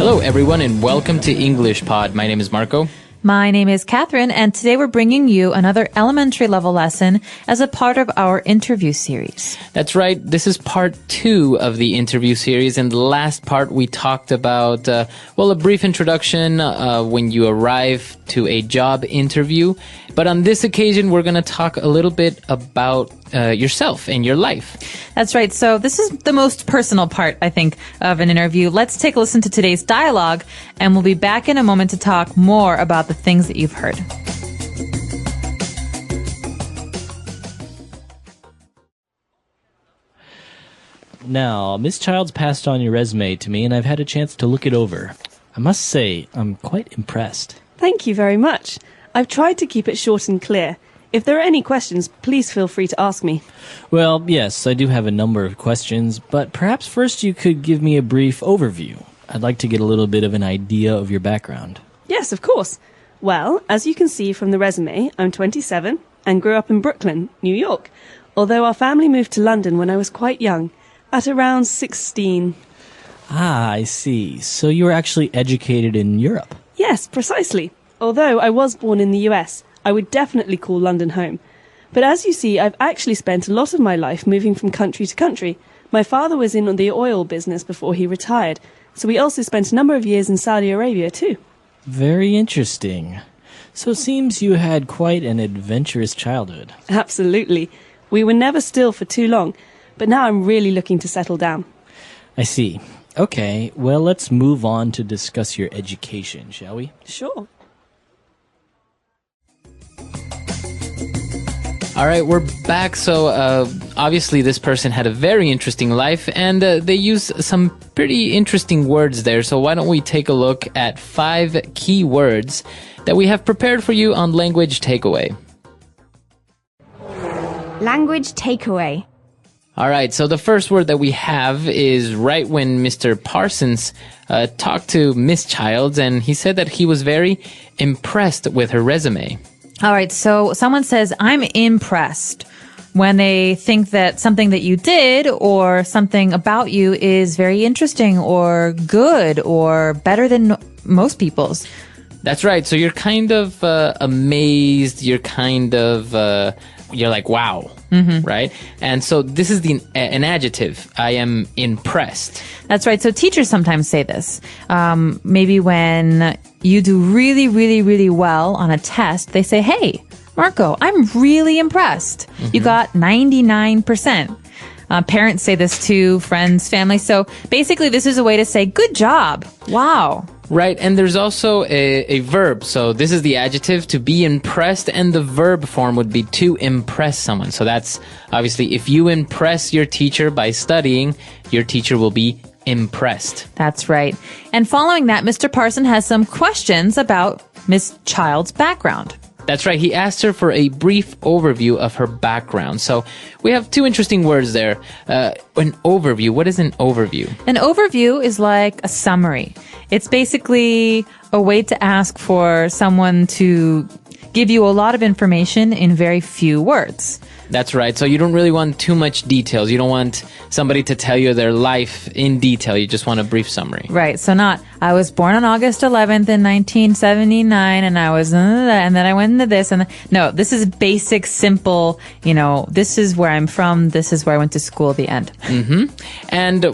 Hello, everyone, and welcome to English Pod. My name is Marco. My name is Catherine, and today we're bringing you another elementary level lesson as a part of our interview series. That's right. This is part 2 of the interview series. In the last part, we talked about, a brief introduction when you arrive to a job interview. But on this occasion, we're going to talk a little bit about yourself and your life. That's right. So this is the most personal part, I think, of an interview. Let's take a listen to today's dialogue, and we'll be back in a moment to talk more about the things that you've heard. Now, Miss Childs passed on your resume to me, and I've had a chance to look it over. I must say, I'm quite impressed. Thank you very much. I've tried to keep it short and clear. If there are any questions, please feel free to ask me. Well, yes, I do have a number of questions, but perhaps first you could give me a brief overview. I'd like to get a little bit of an idea of your background. Yes, of course. Well, as you can see from the resume, I'm 27 and grew up in Brooklyn, New York, although our family moved to London when I was quite young, at around 16. Ah, I see. So you were actually educated in Europe? Yes, precisely. Although I was born in the US, I would definitely call London home. But as you see, I've actually spent a lot of my life moving from country to country. My father was in the oil business before he retired, so we also spent a number of years in Saudi Arabia too. Very interesting. So it seems you had quite an adventurous childhood. Absolutely. We were never still for too long, but now I'm really looking to settle down. I see. Okay, well, let's move on to discuss your education, shall we? Sure. All right, we're back. So obviously this person had a very interesting life, and they use some pretty interesting words there. So why don't we take a look at 5 key words that we have prepared for you on Language Takeaway. Language takeaway. All right, so the first word that we have is right when Mr. Parsons talked to Miss Childs, and he said that he was very impressed with her resume. All right, so someone says, I'm impressed when they think that something that you did or something about you is very interesting or good or better than most people's. That's right. So you're kind of amazed. You're kind of, you're like, wow, right? And so this is an adjective. I am impressed. That's right. So teachers sometimes say this. Maybe when you do really, really, really well on a test, they say, hey, Marco, I'm really impressed. You got 99%. Parents say this to friends, family. So basically, this is a way to say, good job. Wow. Right, and there's also a verb. So this is the adjective, to be impressed, and the verb form would be to impress someone. So that's obviously, if you impress your teacher by studying, your teacher will be impressed. That's right. And following that, Mr. Parson has some questions about Miss Child's background. That's right. He asked her for a brief overview of her background. So we have 2 interesting words there. An overview. What is an overview? An overview is like a summary. It's basically a way to ask for someone to give you a lot of information in very few words. That's right. So you don't really want too much details. You don't want somebody to tell you their life in detail. You just want a brief summary. Right. So not, I was born on August 11th in 1979 and I was, and then I went into this. No, this is basic, simple, this is where I'm from. This is where I went to school, the end. And,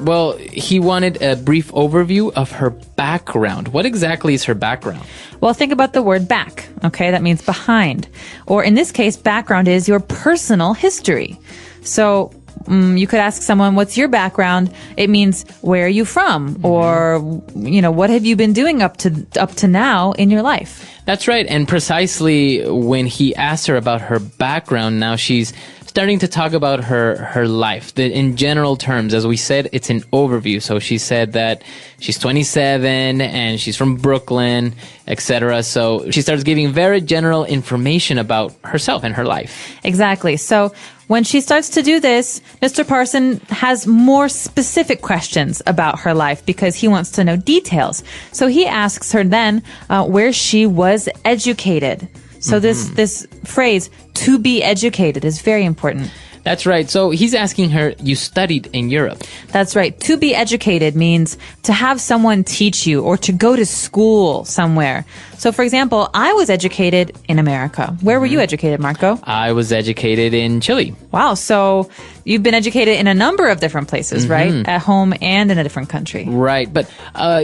he wanted a brief overview of her background. What exactly is her background? Well, think about the word back. Okay. That means behind. Or in this case, background is your personal history. So you could ask someone, what's your background? It means, where are you from? Or, what have you been doing up to now in your life? That's right. And precisely when he asked her about her background, now she's starting to talk about her life. In general terms, as we said, it's an overview. So she said that she's 27 and she's from Brooklyn, etc. So she starts giving very general information about herself and her life. Exactly. So when she starts to do this, Mr. Parson has more specific questions about her life because he wants to know details. So he asks her then where she was educated. So this phrase, to be educated, is very important. That's right. So he's asking her, you studied in Europe. That's right. To be educated means to have someone teach you or to go to school somewhere. So, for example, I was educated in America. Where were you educated, Marco? I was educated in Chile. Wow. So you've been educated in a number of different places, right? At home and in a different country. Right. But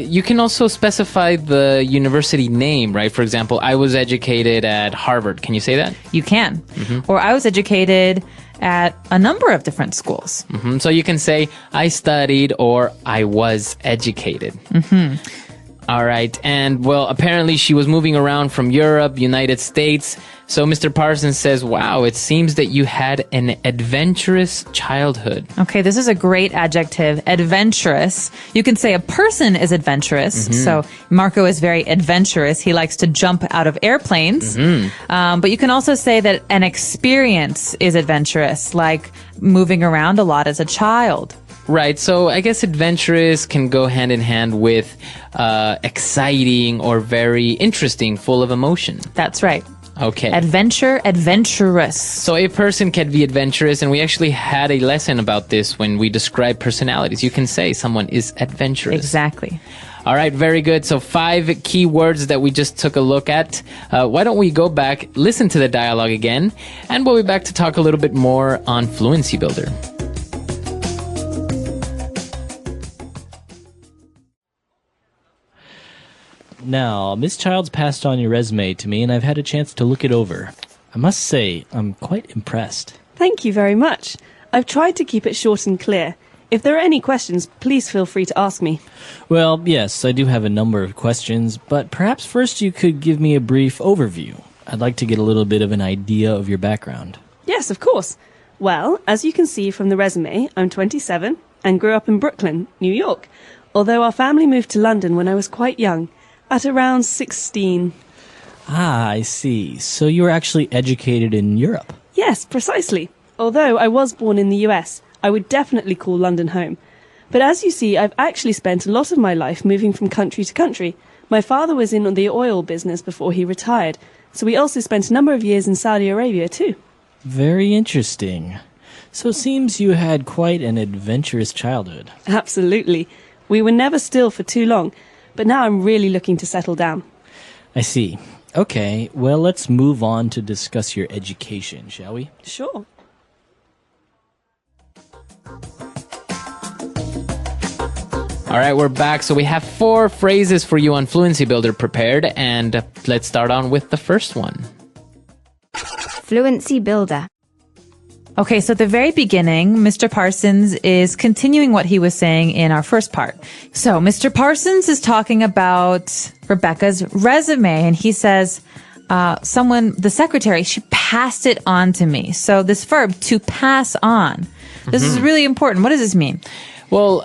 you can also specify the university name, right? For example, I was educated at Harvard. Can you say that? You can. Or I was educated at a number of different schools. So you can say, I studied or I was educated. All right. And well, apparently she was moving around from Europe, United States. So Mr. Parsons says, wow, it seems that you had an adventurous childhood. Okay, this is a great adjective, adventurous. You can say a person is adventurous. So Marco is very adventurous. He likes to jump out of airplanes. But you can also say that an experience is adventurous, like moving around a lot as a child. Right. So I guess adventurous can go hand in hand with exciting or very interesting, full of emotion. That's right. Okay. Adventurous. So a person can be adventurous, and we actually had a lesson about this when we describe personalities. You can say someone is adventurous. Exactly. All right, very good. So 5 key words that we just took a look at. Why don't we go back, listen to the dialogue again, and we'll be back to talk a little bit more on Fluency Builder. Now, Miss Childs passed on your resume to me, and I've had a chance to look it over. I must say, I'm quite impressed. Thank you very much. I've tried to keep it short and clear. If there are any questions, please feel free to ask me. Well, yes, I do have a number of questions, but perhaps first you could give me a brief overview. I'd like to get a little bit of an idea of your background. Yes, of course. Well, as you can see from the resume, I'm 27 and grew up in Brooklyn, New York, although our family moved to London when I was quite young, at around 16. Ah, I see. So you were actually educated in Europe? Yes, precisely. Although I was born in the US, I would definitely call London home. But as you see, I've actually spent a lot of my life moving from country to country. My father was in the oil business before he retired, so we also spent a number of years in Saudi Arabia too. Very interesting. So it seems you had quite an adventurous childhood. Absolutely. We were never still for too long, but now I'm really looking to settle down. I see. Okay, well, let's move on to discuss your education, shall we? Sure. All right, we're back. So we have 4 phrases for you on Fluency Builder prepared, and let's start on with the first one. Fluency Builder. Okay, so at the very beginning, Mr. Parsons is continuing what he was saying in our first part. So Mr. Parsons is talking about Rebecca's resume, and he says, the secretary, she passed it on to me. So this verb, to pass on, this is really important. What does this mean? Well,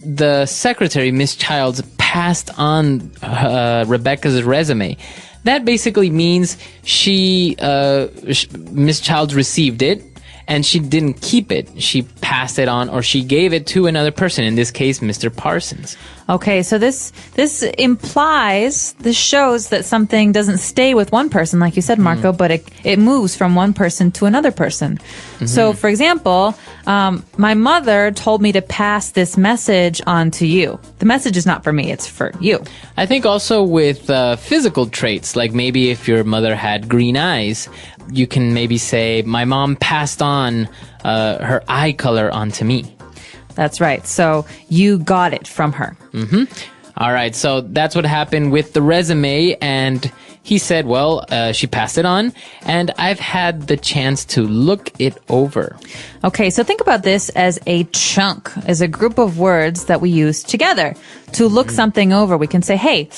the secretary, Miss Childs, passed on Rebecca's resume. That basically means Miss Childs received it, and she didn't keep it. She passed it on, or she gave it to another person, in this case, Mr. Parsons. Okay, so this shows that something doesn't stay with one person, like you said, Marco, but it moves from one person to another person. So, for example, my mother told me to pass this message on to you. The message is not for me, it's for you. I think also with physical traits, like maybe if your mother had green eyes, you can maybe say, my mom passed on her eye color onto me. That's right. So you got it from her. All right. So that's what happened with the resume. And he said, well, she passed it on, and I've had the chance to look it over. Okay. So think about this as a chunk, as a group of words that we use together. To look something over, we can say, hey,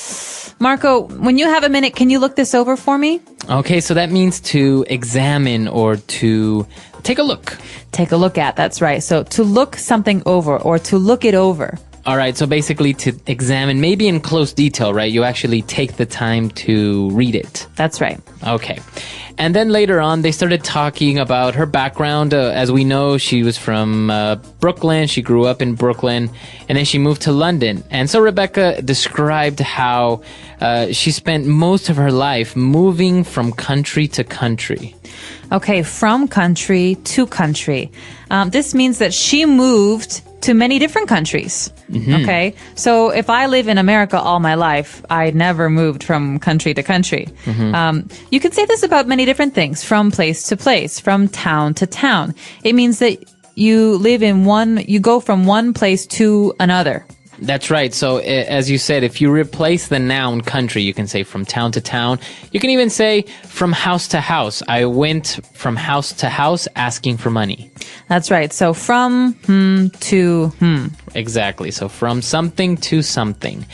Marco, when you have a minute, can you look this over for me? Okay. So that means to examine or to take a look. Take a look at. That's right. So to look something over or to look it over. All right, so basically to examine, maybe in close detail, right? You actually take the time to read it. That's right. Okay. And then later on, they started talking about her background. As we know, she was from Brooklyn. She grew up in Brooklyn, and then she moved to London. And so Rebecca described how she spent most of her life moving from country to country. Okay, from country to country. This means that she moved to many different countries. Okay, so if I live in America all my life, I never moved from country to country. You can say this about many different things, from place to place, from town to town. It means that you go from one place to another. That's right. So as you said, if you replace the noun country, you can say from town to town. You can even say from house to house. I went from house to house asking for money. That's right. So from to Exactly. So from something to something.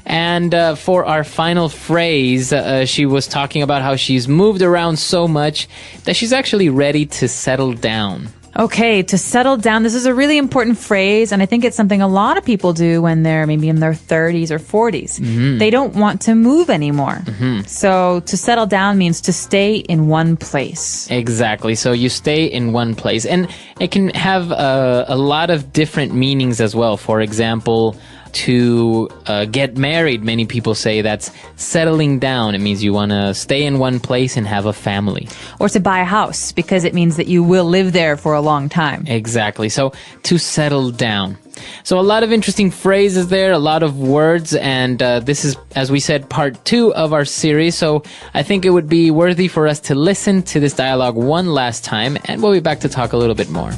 And for our final phrase, she was talking about how she's moved around so much that she's actually ready to settle down. Okay, to settle down. This is a really important phrase, and I think it's something a lot of people do when they're maybe in their 30s or 40s. They don't want to move anymore. So to settle down means to stay in one place. Exactly. So you stay in one place. And it can have a lot of different meanings as well. For example, to get married, many people say that's settling down. It means you want to stay in one place and have a family. Or to buy a house, because it means that you will live there for a long time. Exactly. So to settle down. So a lot of interesting phrases there, a lot of words, and this is, as we said, part 2 of our series. So I think it would be worthy for us to listen to this dialogue one last time, and we'll be back to talk a little bit more.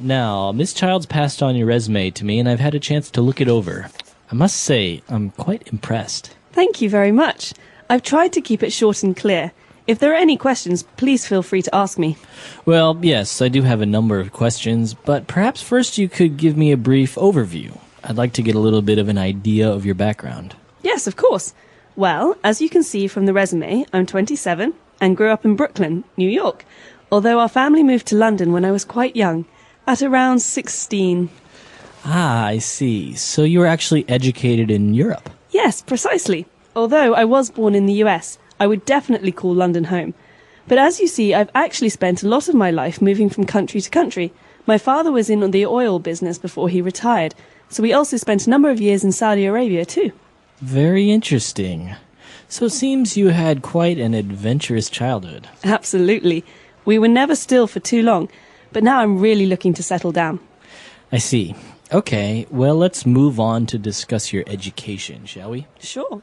Now, Miss Childs passed on your resume to me, and I've had a chance to look it over. I must say, I'm quite impressed. Thank you very much. I've tried to keep it short and clear. If there are any questions, please feel free to ask me. Well, yes, I do have a number of questions, but perhaps first you could give me a brief overview. I'd like to get a little bit of an idea of your background. Yes, of course. Well, as you can see from the resume, I'm 27 and grew up in Brooklyn, New York, although our family moved to London when I was quite young, at around 16. Ah, I see. So you were actually educated in Europe? Yes, precisely. Although I was born in the US, I would definitely call London home. But as you see, I've actually spent a lot of my life moving from country to country. My father was in the oil business before he retired, so we also spent a number of years in Saudi Arabia too. Very interesting. So it seems you had quite an adventurous childhood. Absolutely. We were never still for too long, but now I'm really looking to settle down. I see. Okay, well, let's move on to discuss your education, shall we? Sure.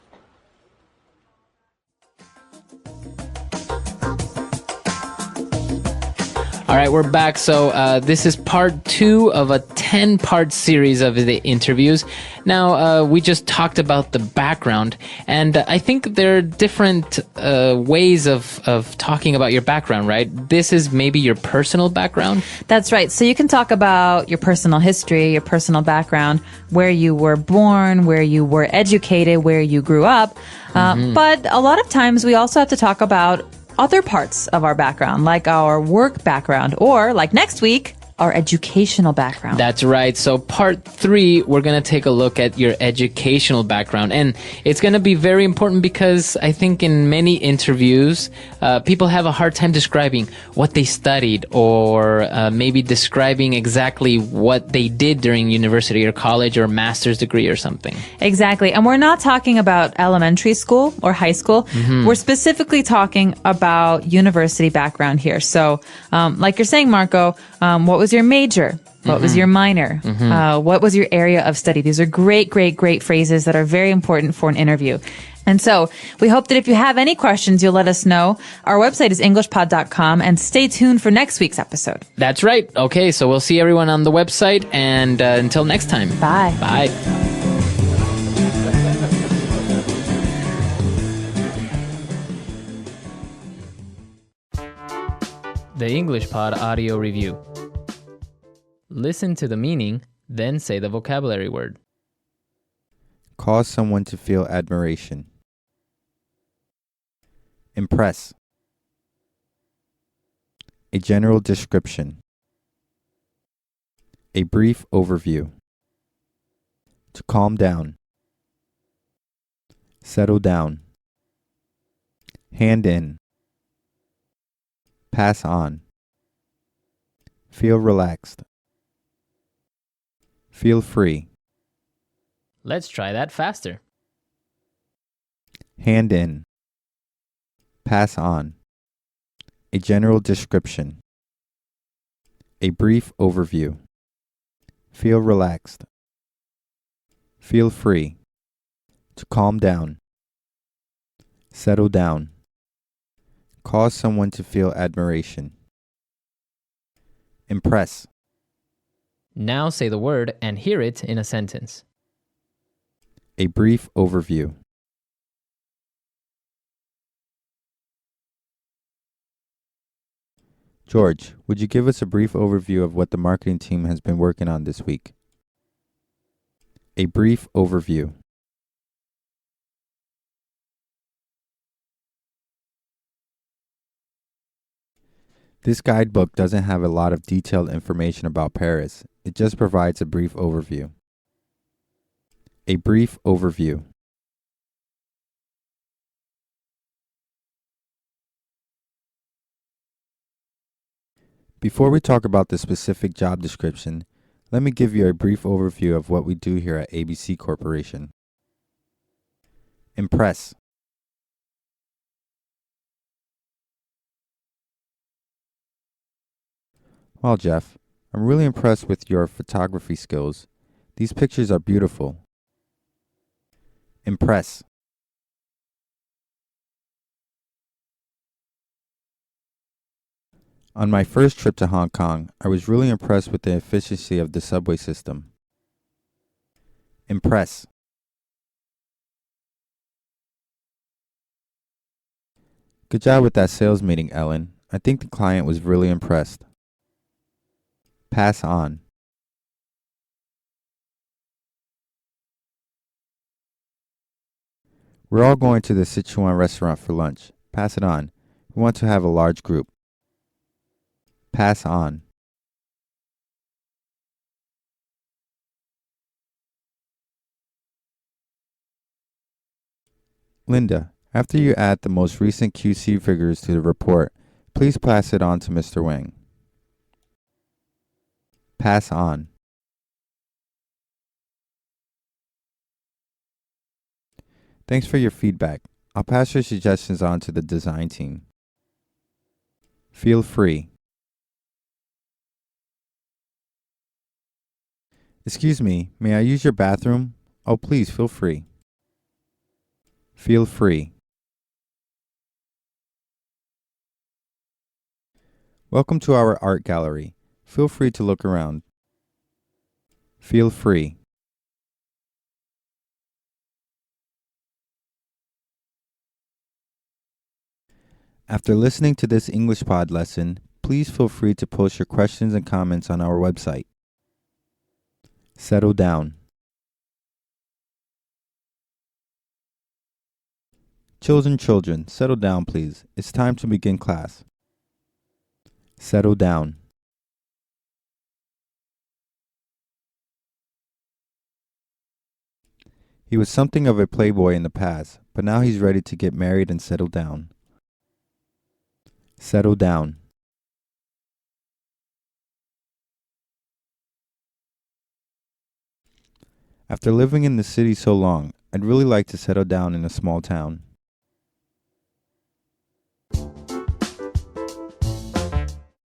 All right, we're back. So this is part 2 of a 10-part series of the interviews. Now, we just talked about the background, and I think there are different ways of talking about your background, right? This is maybe your personal background? That's right. So you can talk about your personal history, your personal background, where you were born, where you were educated, where you grew up. But a lot of times we also have to talk about other parts of our background, like our work background, or like next week, our educational background. That's right. So part 3, we're going to take a look at your educational background. And it's going to be very important because I think in many interviews, people have a hard time describing what they studied or maybe describing exactly what they did during university or college or master's degree or something. Exactly. And we're not talking about elementary school or high school. We're specifically talking about university background here. So, like you're saying, Marco, what was your major? What was your minor? What was your area of study? These are great, great, great phrases that are very important for an interview. And so we hope that if you have any questions, you'll let us know. Our website is englishpod.com, and stay tuned for next week's episode. That's right. Okay, so we'll see everyone on the website, and until next time. Bye. Bye. The English Pod Audio Review. Listen to the meaning, then say the vocabulary word. Cause someone to feel admiration. Impress. A general description. A brief overview. To calm down. Settle down. Hand in. Pass on. Feel relaxed. Feel free. Let's try that faster. Hand in. Pass on. A general description. A brief overview. Feel relaxed. Feel free. To calm down. Settle down. Cause someone to feel admiration. Impress. Now say the word and hear it in a sentence. A brief overview. George, would you give us a brief overview of what the marketing team has been working on this week? A brief overview. This guidebook doesn't have a lot of detailed information about Paris. It just provides a brief overview. A brief overview. Before we talk about the specific job description, let me give you a brief overview of what we do here at ABC Corporation. Impress. Well, Jeff, I'm really impressed with your photography skills. These pictures are beautiful. Impress. On my first trip to Hong Kong, I was really impressed with the efficiency of the subway system. Impress. Good job with that sales meeting, Ellen. I think the client was really impressed. Pass on. We're all going to the Sichuan restaurant for lunch. Pass it on. We want to have a large group. Pass on. Linda, after you add the most recent QC figures to the report, please pass it on to Mr. Wang. Pass on. Thanks for your feedback. I'll pass your suggestions on to the design team. Feel free. Excuse me, may I use your bathroom? Oh, please, feel free. Feel free. Welcome to our art gallery. Feel free to look around. Feel free. After listening to this English pod lesson, please feel free to post your questions and comments on our website. Settle down. Children, settle down, please. It's time to begin class. Settle down. He was something of a playboy in the past, but now he's ready to get married and settle down. Settle down. After living in the city so long, I'd really like to settle down in a small town.